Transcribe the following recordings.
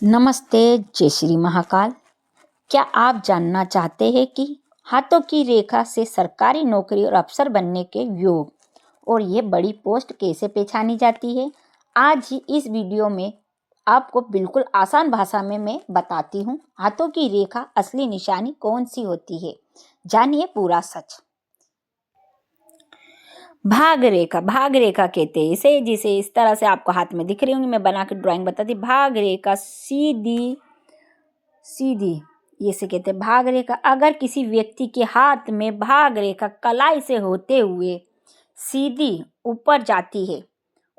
नमस्ते, जय श्री महाकाल। क्या आप जानना चाहते हैं कि हाथों की रेखा से सरकारी नौकरी और अफसर बनने के योग और ये बड़ी पोस्ट कैसे पहचानी जाती है? आज ही इस वीडियो में आपको बिल्कुल आसान भाषा में मैं बताती हूँ हाथों की रेखा असली निशानी कौन सी होती है। जानिए पूरा सच। भाग रेखा कहते हैं इसे, जिसे इस तरह से आपको हाथ में दिख रही होंगी। मैं बना के ड्राइंग बताती। भाग रेखा सीधी सीधी इसे कहते हैं भाग रेखा। अगर किसी व्यक्ति के हाथ में भाग रेखा कलाई से होते हुए सीधी ऊपर जाती है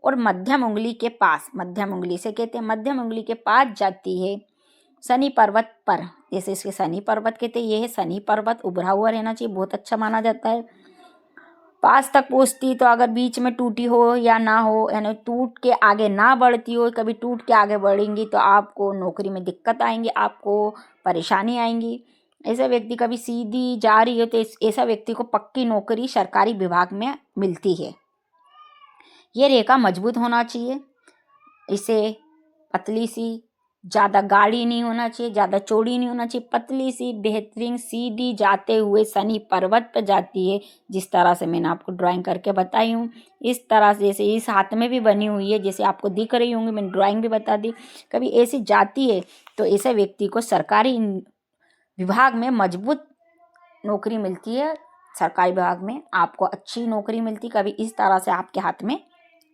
और मध्यम उंगली के पास, मध्यम उंगली से कहते हैं मध्यम उंगली के पास जाती है शनि पर्वत पर, जैसे इसके शनि पर्वत कहते हैं, यह है शनि पर्वत। उभरा हुआ रहना चाहिए, बहुत अच्छा माना जाता है। पास तक पहुँचती तो अगर बीच में टूटी हो या ना हो, यानी टूट के आगे ना बढ़ती हो, कभी टूट के आगे बढ़ेंगी तो आपको नौकरी में दिक्कत आएंगी, आपको परेशानी आएंगी। ऐसा व्यक्ति कभी सीधी जा रही हो तो ऐसा व्यक्ति को पक्की नौकरी सरकारी विभाग में मिलती है। ये रेखा मजबूत होना चाहिए, इसे पतली सी, ज़्यादा गाढ़ी नहीं होना चाहिए, ज़्यादा चौड़ी नहीं होना चाहिए, पतली सी बेहतरीन सीधी जाते हुए शनि पर्वत पर जाती है। जिस तरह से मैंने आपको ड्राइंग करके बताई हूँ, इस तरह से जैसे इस हाथ में भी बनी हुई है, जैसे आपको दिख रही होंगी, मैंने ड्राइंग भी बता दी। कभी ऐसी जाती है तो ऐसे व्यक्ति को सरकारी विभाग में मजबूत नौकरी मिलती है। सरकारी विभाग में आपको अच्छी नौकरी मिलती, कभी इस तरह से आपके हाथ में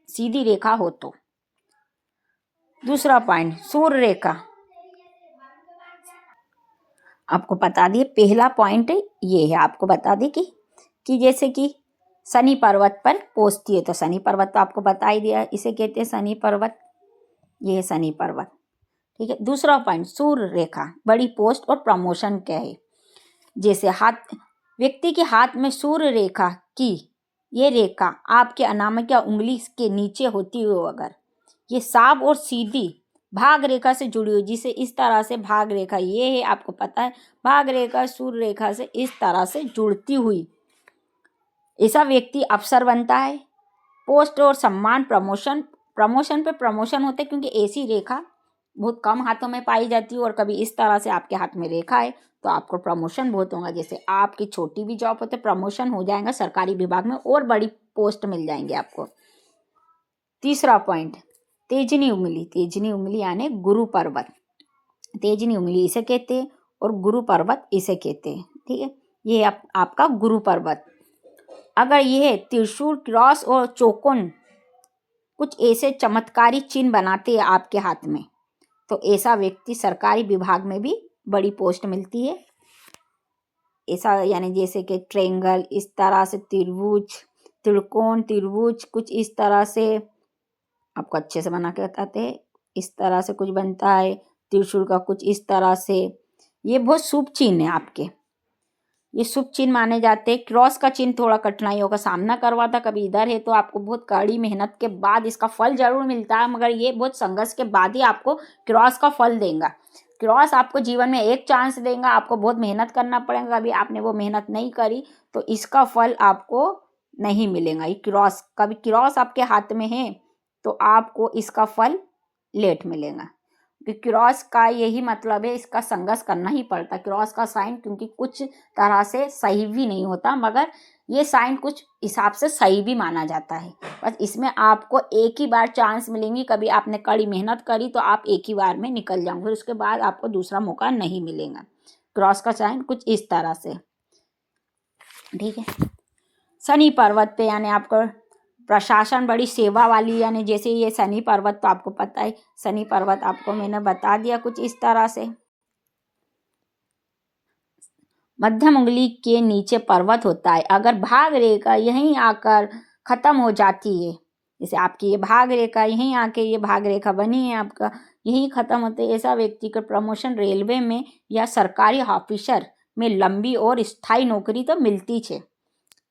सीधी रेखा हो तो। दूसरा पॉइंट, सूर्य रेखा। आपको बता दिए, पहला पॉइंट ये है, आपको बता दी कि जैसे कि शनि पर्वत पर पहुंचती है तो शनि पर्वत तो आपको बता ही दिया, इसे कहते हैं शनि पर्वत। ये है शनि पर्वत, ठीक है। दूसरा पॉइंट, सूर्य रेखा, बड़ी पोस्ट और प्रमोशन क्या है। जैसे हाथ, व्यक्ति के हाथ में सूर्य रेखा की ये रेखा आपके अनामिका उंगली के नीचे होती हो, अगर ये साफ और सीधी भाग रेखा से जुड़ी हुई, जिसे इस तरह से भाग रेखा, ये है आपको पता है, भाग रेखा सूर्य रेखा से इस तरह से जुड़ती हुई, ऐसा व्यक्ति अफसर बनता है। पोस्ट और सम्मान, प्रमोशन पे प्रमोशन होते हैं, क्योंकि ऐसी रेखा बहुत कम हाथों में पाई जाती है। और कभी इस तरह से आपके हाथ में रेखा है तो आपको प्रमोशन बहुत होगा। जैसे आपकी छोटी भी जॉब होते प्रमोशन हो जाएगा सरकारी विभाग में और बड़ी पोस्ट मिल जाएंगे आपको। तीसरा पॉइंट, तेजनी उंगली यानी गुरु पर्वत। तेजनी उंगली इसे कहते हैं और गुरु पर्वत इसे कहते हैं, ठीक है। ये आपका गुरु पर्वत। अगर यह त्रिशूल, क्रॉस और चौकोन कुछ ऐसे चमत्कारी चिन्ह बनाते हैं आपके हाथ में तो ऐसा व्यक्ति सरकारी विभाग में भी बड़ी पोस्ट मिलती है। ऐसा यानी जैसे कि ट्रायंगल, इस तरह से त्रिभुज, त्रिकोण, त्रिभुज कुछ इस तरह से आपको अच्छे से बना के बताते हैं। इस तरह से कुछ बनता है, त्रिशूल का कुछ इस तरह से, ये बहुत शुभ चिन्ह है आपके, ये शुभ चिन्ह माने जाते हैं। क्रॉस का चिन्ह थोड़ा कठिनाइयों का सामना करवाता, कभी इधर है तो आपको बहुत कड़ी मेहनत के बाद इसका फल जरूर मिलता है, मगर ये बहुत संघर्ष के बाद ही आपको क्रॉस का फल देगा। क्रॉस आपको जीवन में एक चांस देगा, आपको बहुत मेहनत करना पड़ेगा, कभी आपने वो मेहनत नहीं करी तो इसका फल आपको नहीं मिलेगा। ये क्रॉस, कभी क्रॉस आपके हाथ में है तो आपको इसका फल लेट मिलेगा। क्रॉस का यही मतलब है, इसका संघर्ष करना ही पड़ता है क्रॉस का साइन, क्योंकि कुछ तरह से सही भी नहीं होता, मगर ये साइन कुछ हिसाब से सही भी माना जाता है। बस इसमें आपको एक ही बार चांस मिलेंगी, कभी आपने कड़ी मेहनत करी तो आप एक ही बार में निकल जाओगे, फिर उसके बाद आपको दूसरा मौका नहीं मिलेगा। क्रॉस का साइन कुछ इस तरह से, ठीक है। शनि पर्वत पे यानी आपको प्रशासन, बड़ी सेवा वाली, यानी जैसे ये शनि पर्वत तो आपको पता है, शनि पर्वत आपको मैंने बता दिया कुछ इस तरह से। मध्यम उंगली के नीचे पर्वत होता है, अगर भाग रेखा यहीं आकर खत्म हो जाती है, जैसे आपकी ये भाग रेखा यहीं आके ये भाग रेखा बनी है आपका, यहीं खत्म होते, ऐसा व्यक्ति को प्रमोशन रेलवे में या सरकारी ऑफिसर में लंबी और स्थायी नौकरी तो मिलती है।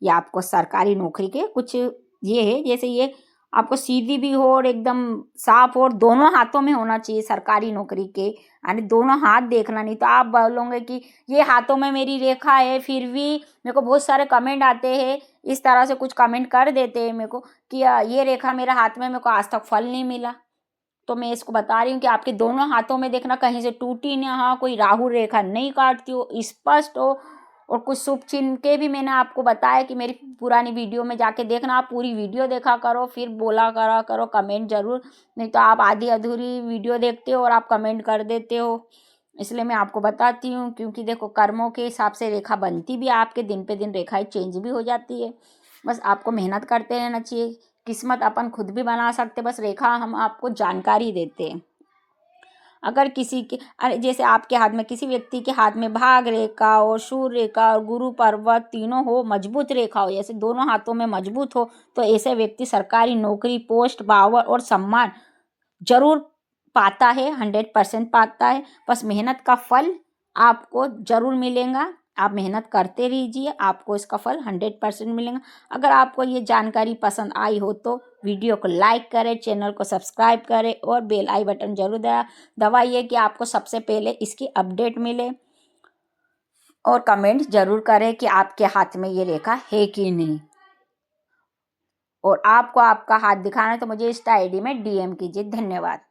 या आपको सरकारी नौकरी के कुछ ये है, जैसे ये आपको सीधी भी हो और एकदम साफ हो और दोनों हाथों में होना चाहिए सरकारी नौकरी के, यानी दोनों हाथ देखना, नहीं तो आप बोलोगे कि ये हाथों में मेरी रेखा है, फिर भी मेरे को बहुत सारे कमेंट आते हैं, इस तरह से कुछ कमेंट कर देते हैं मेरे को कि ये रेखा मेरे हाथ में, मेरे को आज तक फल नहीं मिला, तो मैं इसको बता रही हूँ कि आपके दोनों हाथों में देखना कहीं से टूटी ना हो, कोई राहु रेखा नहीं काटती हो, स्पष्ट हो। और कुछ शुभ चिन्ह के भी मैंने आपको बताया कि मेरी पुरानी वीडियो में जाके देखना, आप पूरी वीडियो देखा करो, फिर बोला करा करो कमेंट जरूर, नहीं तो आप आधी अधूरी वीडियो देखते हो और आप कमेंट कर देते हो। इसलिए मैं आपको बताती हूँ, क्योंकि देखो कर्मों के हिसाब से रेखा बनती भी है, आपके दिन पे दिन रेखाएं चेंज भी हो जाती है। बस आपको मेहनत करते रहना चाहिए। किस्मत अपन खुद भी बना सकते, बस रेखा हम आपको जानकारी देते हैं। अगर किसी के जैसे आपके हाथ में, किसी व्यक्ति के हाथ में भाग रेखा और शूर रेखा और गुरु पर्वत तीनों हो, मजबूत रेखा हो, जैसे दोनों हाथों में मजबूत हो, तो ऐसे व्यक्ति सरकारी नौकरी, पोस्ट, पावर और सम्मान जरूर पाता है, 100% पाता है। बस मेहनत का फल आपको जरूर मिलेगा। आप मेहनत करते रहिए, आपको इसका फल 100% मिलेगा। अगर आपको ये जानकारी पसंद आई हो तो वीडियो को लाइक करें, चैनल को सब्सक्राइब करें और बेल आई बटन जरूर दबाइए कि आपको सबसे पहले इसकी अपडेट मिले। और कमेंट जरूर करें कि आपके हाथ में ये रेखा है कि नहीं। और आपको आपका हाथ दिखाना है तो मुझे इंस्टा आईडी में DM कीजिए। धन्यवाद।